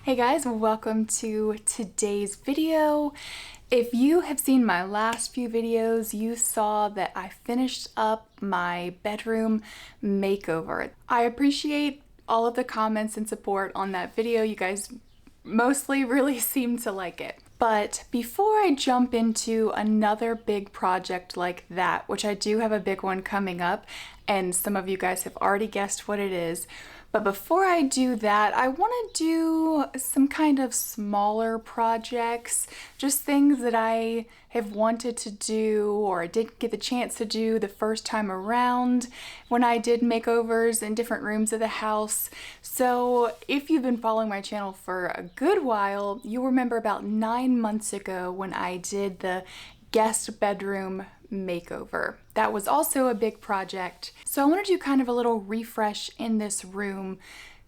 Hey guys, welcome to today's video. If you have seen my last few videos, you saw that I finished up my bedroom makeover. I appreciate all of the comments and support on that video. You guys mostly really seem to like it. But before I jump into another big project like that, which I do have a big one coming up, and some of you guys have already guessed what it is, but before I do that, I want to do some kind of smaller projects, just things that I have wanted to do or I didn't get the chance to do the first time around when I did makeovers in different rooms of the house. So if you've been following my channel for a good while, you'll remember about 9 months ago when I did the guest bedroom makeover. That was also a big project. So I want to do kind of a little refresh in this room.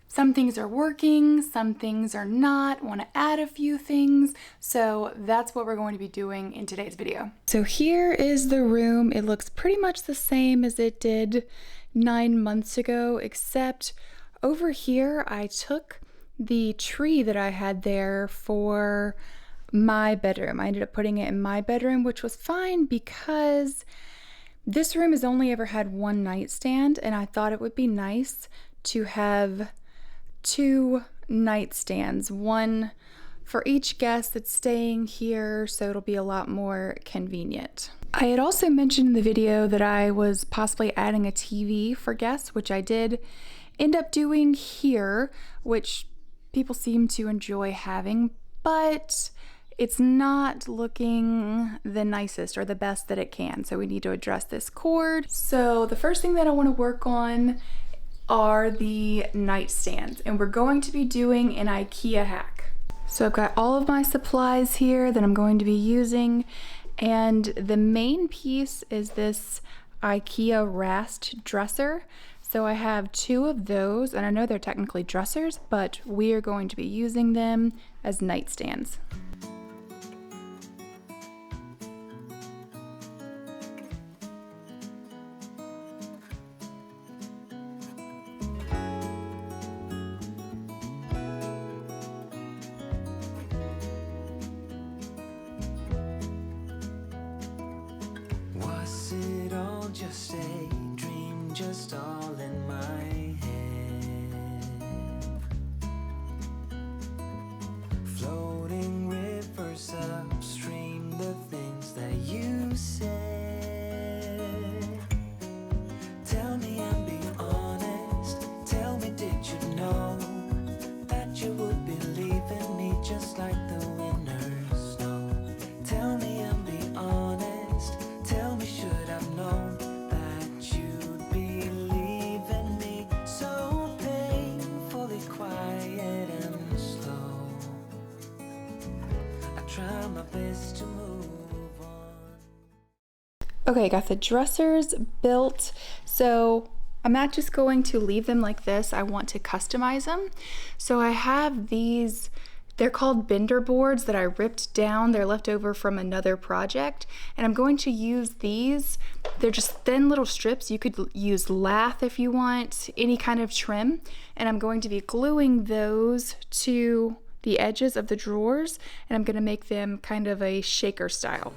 Some things are working, some things are not. I want to add a few things. So that's what we're going to be doing in today's video. So here is the room. It looks pretty much the same as it did 9 months ago, except over here I took the tree that I had there for my bedroom. I ended up putting it in my bedroom, which was fine because this room has only ever had one nightstand, and I thought it would be nice to have 2 nightstands, one for each guest that's staying here, so it'll be a lot more convenient. I had also mentioned in the video that I was possibly adding a TV for guests, which I did end up doing here, which people seem to enjoy having, but it's not looking the nicest or the best that it can, so we need to address this cord. So the first thing that I want to work on are the nightstands, and we're going to be doing an Ikea hack. So I've got all of my supplies here that I'm going to be using, and the main piece is this Ikea Rast dresser. So I have 2 of those, and I know they're technically dressers, but we are going to be using them as nightstands. Was it all just a dream, just all in my head? Floating rivers upstream, the things that you said. Tell me and be honest, tell me, did you know that you would be leaving me just like the winter's snow? Tell me and be honest, tell me, should I've known that you'd be leaving me so painfully quiet and slow? I try my best to move on. Okay, got the dressers built. So I'm not just going to leave them like this. I want to customize them. So I have these, they're called bender boards that I ripped down. They're left over from another project. And I'm going to use these. They're just thin little strips. You could use lath if you want, any kind of trim. And I'm going to be gluing those to the edges of the drawers. And I'm going to make them kind of a shaker style.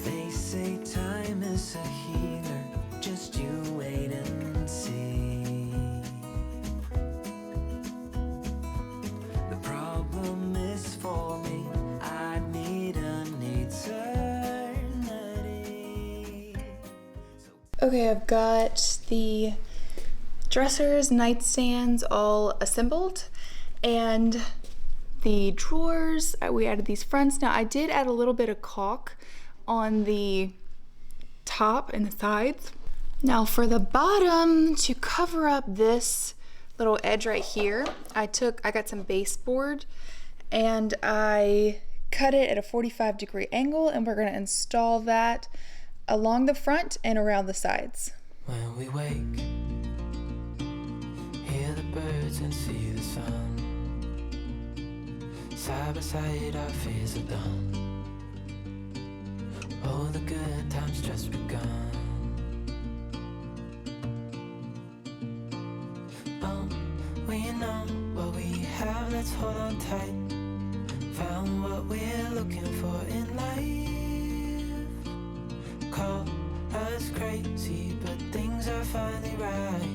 They say time is a healer, just you wait and see. The problem is for me, I need an eternity. Okay, I've got the dressers, nightstands all assembled, and the drawers, we added these fronts. Now I did add a little bit of caulk on the top and the sides. Now for the bottom, to cover up this little edge right here, I got some baseboard and I cut it at a 45-degree angle, and we're gonna install that along the front and around the sides. When we wake birds and see the sun. Side by side our fears are done. Oh, the good times just begun. We know what we have, let's hold on tight. Found what we're looking for in life. Call us crazy, but things are finally right.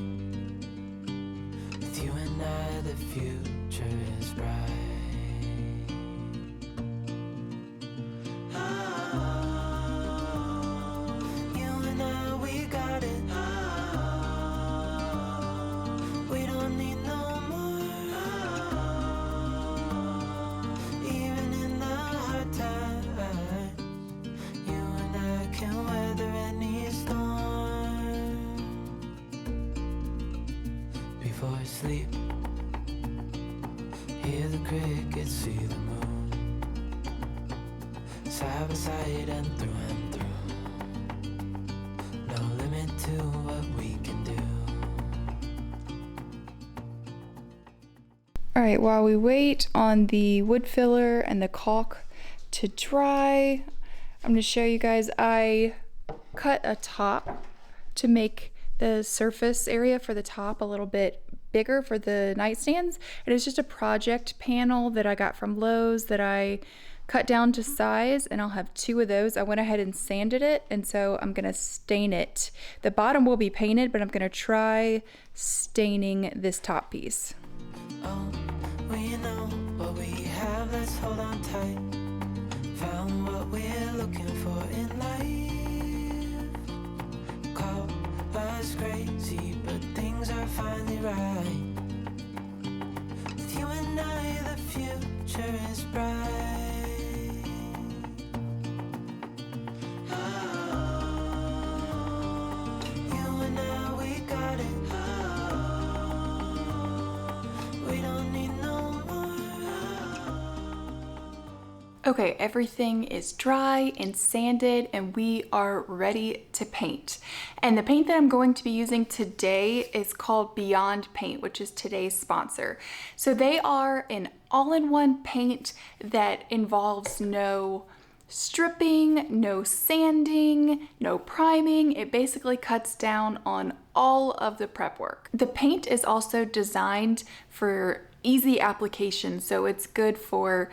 With you and I, the future is bright. Before sleep, hear the crickets, see the moon. Side by side and through, no limit to what we can do. Alright, while we wait on the wood filler and the caulk to dry, I'm going to show you guys, I cut a top to make the surface area for the top a little bit bigger for the nightstands. It is just a project panel that I got from Lowe's that I cut down to size, and I'll have 2 of those. I went ahead and sanded it, and so I'm gonna stain it. The bottom will be painted, but I'm gonna try staining this top piece. Oh, we know what we have, let's hold on tight. Found what we're looking for in life. Call us crazy, but things are finally right. With you and I, the future is bright. You and I, we got it. We don't need no more. Okay, everything is dry and sanded, and we are ready to paint. And the paint that I'm going to be using today is called Beyond Paint, which is today's sponsor. So they are an all-in-one paint that involves no stripping, no sanding, no priming. It basically cuts down on all of the prep work. The paint is also designed for easy application, so it's good for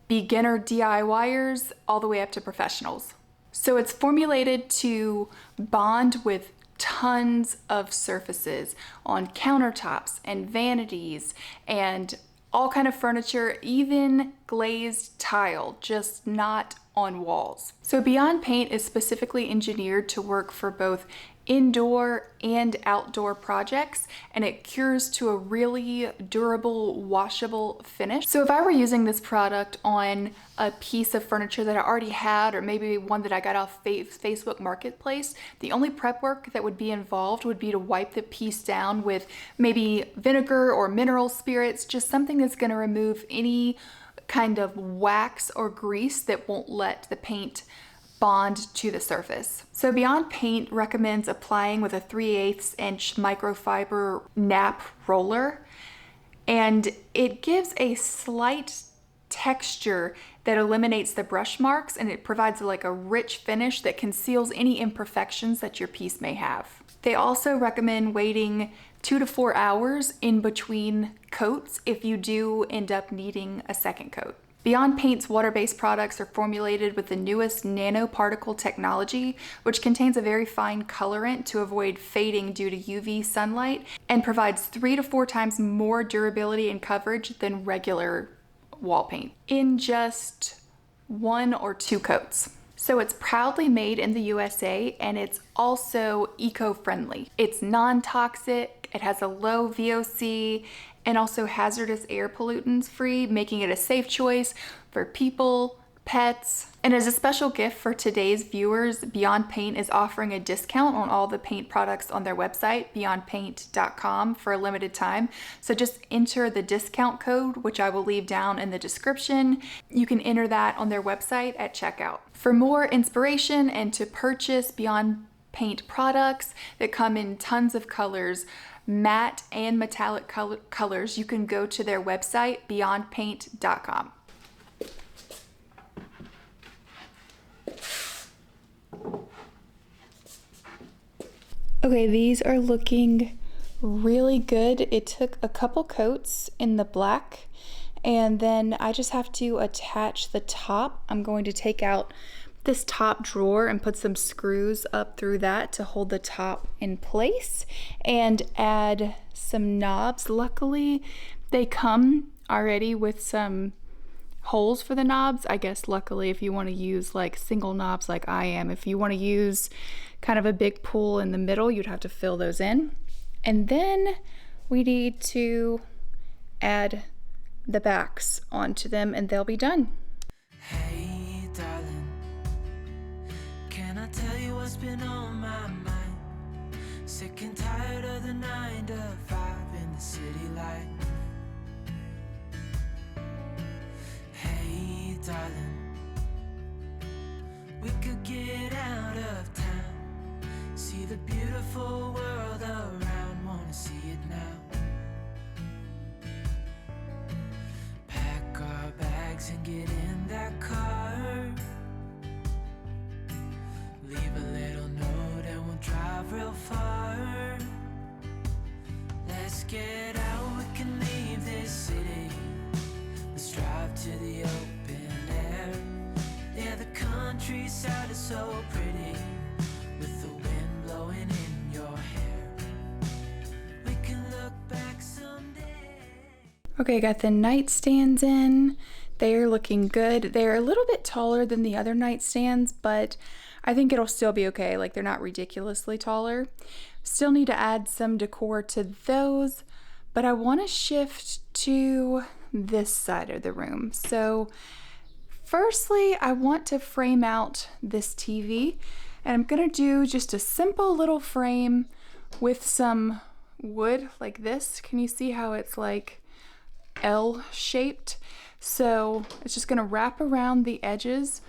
beginner DIYers all the way up to professionals. So it's formulated to bond with tons of surfaces on countertops and vanities and all kind of furniture, even glazed tile, just not on walls. So Beyond Paint is specifically engineered to work for both indoor and outdoor projects, and it cures to a really durable, washable finish. So if I were using this product on a piece of furniture that I already had, or maybe one that I got off Facebook Marketplace, the only prep work that would be involved would be to wipe the piece down with maybe vinegar or mineral spirits, just something that's going to remove any kind of wax or grease that won't let the paint bond to the surface. So Beyond Paint recommends applying with a 3/8 inch microfiber nap roller, and it gives a slight texture that eliminates the brush marks, and it provides like a rich finish that conceals any imperfections that your piece may have. They also recommend waiting 2 to 4 hours in between coats if you do end up needing a second coat. Beyond Paint's water-based products are formulated with the newest nanoparticle technology, which contains a very fine colorant to avoid fading due to UV sunlight, and provides 3 to 4 times more durability and coverage than regular wall paint in just 1 or 2 coats. So it's proudly made in the USA, and it's also eco-friendly. It's non-toxic, it has a low VOC, and also hazardous air pollutants free, making it a safe choice for people, pets. And as a special gift for today's viewers, Beyond Paint is offering a discount on all the paint products on their website, beyondpaint.com, for a limited time. So just enter the discount code, which I will leave down in the description. You can enter that on their website at checkout. For more inspiration and to purchase Beyond paint products that come in tons of colors, matte and metallic colors, you can go to their website, beyondpaint.com. Okay, these are looking really good. It took a couple coats in the black, and then I just have to attach the top. I'm going to take out this top drawer and put some screws up through that to hold the top in place, and add some knobs. Luckily, they come already with some holes for the knobs. I guess luckily, if you want to use like single knobs like I am, if you want to use kind of a big pull in the middle, you'd have to fill those in. And then we need to add the backs onto them and they'll be done. Hey darling, can I tell you what's been on my mind? Sick and tired of the 9 to 5 in the city life. Hey darling, we could get out of town, see the beautiful world around, wanna see it now. Pack our bags and get in that car, leave a little note and we'll drive real far. Let's get out, we can leave this city, let's drive to the open air. Yeah, the countryside is so pretty, with the wind blowing in your hair. We can look back someday. Okay, got the nightstands in. They're looking good. They're a little bit taller than the other nightstands, but I think it'll still be okay. Like, they're not ridiculously taller. Still need to add some decor to those, but I want to shift to this side of the room. So firstly, I want to frame out this TV, and I'm gonna do just a simple little frame with some wood like this. Can you see how it's like L shaped? So it's just gonna wrap around the edges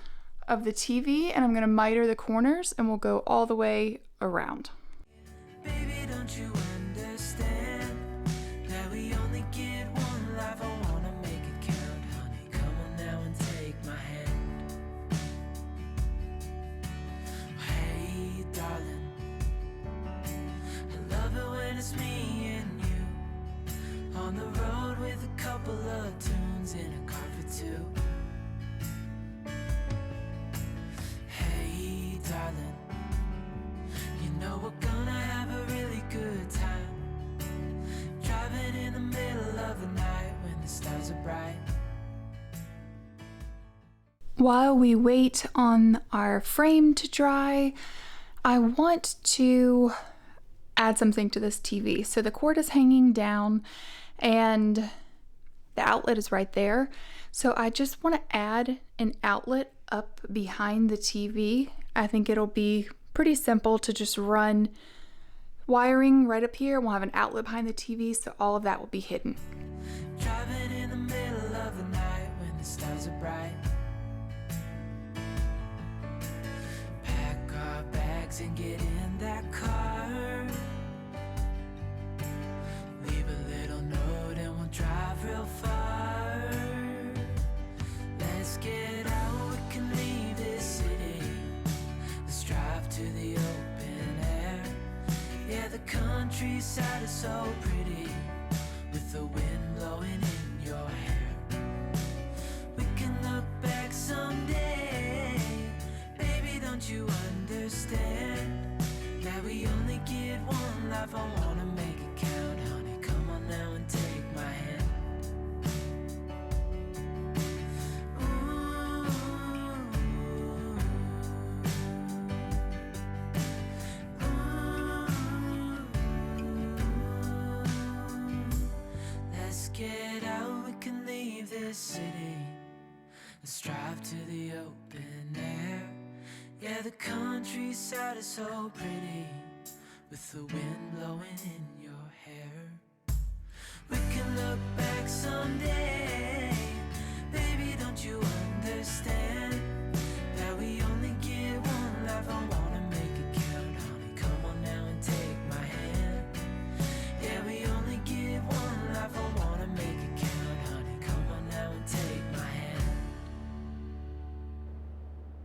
of the TV, and I'm gonna miter the corners, and we'll go all the way around. Baby, don't you understand that we only get one life? I wanna make it count, honey. Come on now and take my hand. Hey, darling, I love it when it's me and you on the road with a couple of tunes in a car for two. Hey, darling, you know we're gonna have a really good time, driving in the middle of the night when the stars are bright. While we wait on our frame to dry, I want to add something to this TV. So the cord is hanging down and the outlet is right there. So I just want to add an outlet up behind the TV. I think it'll be pretty simple to just run wiring right up here. We'll have an outlet behind the TV, so all of that will be hidden. Driving in the middle of the night when the stars are bright. Pack our bags and get in that car, leave a little note and we'll drive real far. Let's get out, we can leave this city, let's drive to the open air. Yeah, the countryside is so pretty, with the wind blowing in your hair. We can look back someday. Baby, don't you understand that we only get one life? I wanna make it count, honey. Come on now and take my hand. Let's get out, we can leave this city, let's drive to the open air. Yeah, the countryside is so pretty, with the wind blowing in your hair. We can look back someday. Baby, don't you understand that we only get one life? I wanna make it count, honey.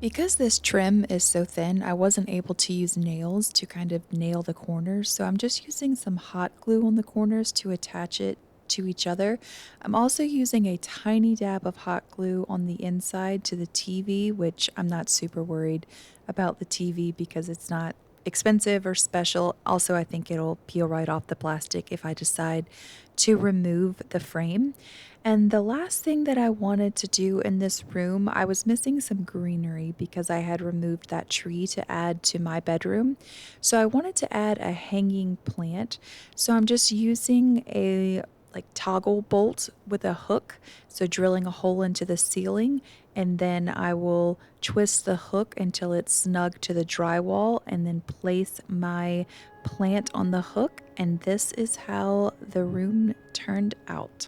Because this trim is so thin, I wasn't able to use nails to kind of nail the corners, so I'm just using some hot glue on the corners to attach it to each other. I'm also using a tiny dab of hot glue on the inside to the TV, which I'm not super worried about the TV because it's not expensive or special. Also, I think it'll peel right off the plastic if I decide to remove the frame. And the last thing that I wanted to do in this room, I was missing some greenery because I had removed that tree to add to my bedroom. So I wanted to add a hanging plant. So I'm just using a toggle bolt with a hook, so drilling a hole into the ceiling, and then I will twist the hook until it's snug to the drywall and then place my plant on the hook, and this is how the room turned out.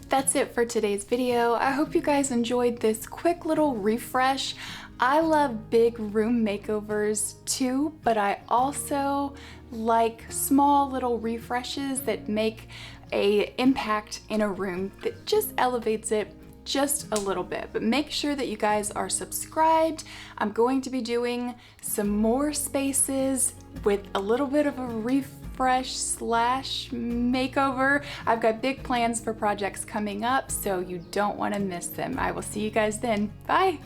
That's it for today's video. I hope you guys enjoyed this quick little refresh. I love big room makeovers too, but I also like small little refreshes that make an impact in a room that just elevates it just a little bit. But make sure that you guys are subscribed. I'm going to be doing some more spaces with a little bit of a refresh slash makeover. I've got big plans for projects coming up, so you don't want to miss them. I will see you guys then. Bye.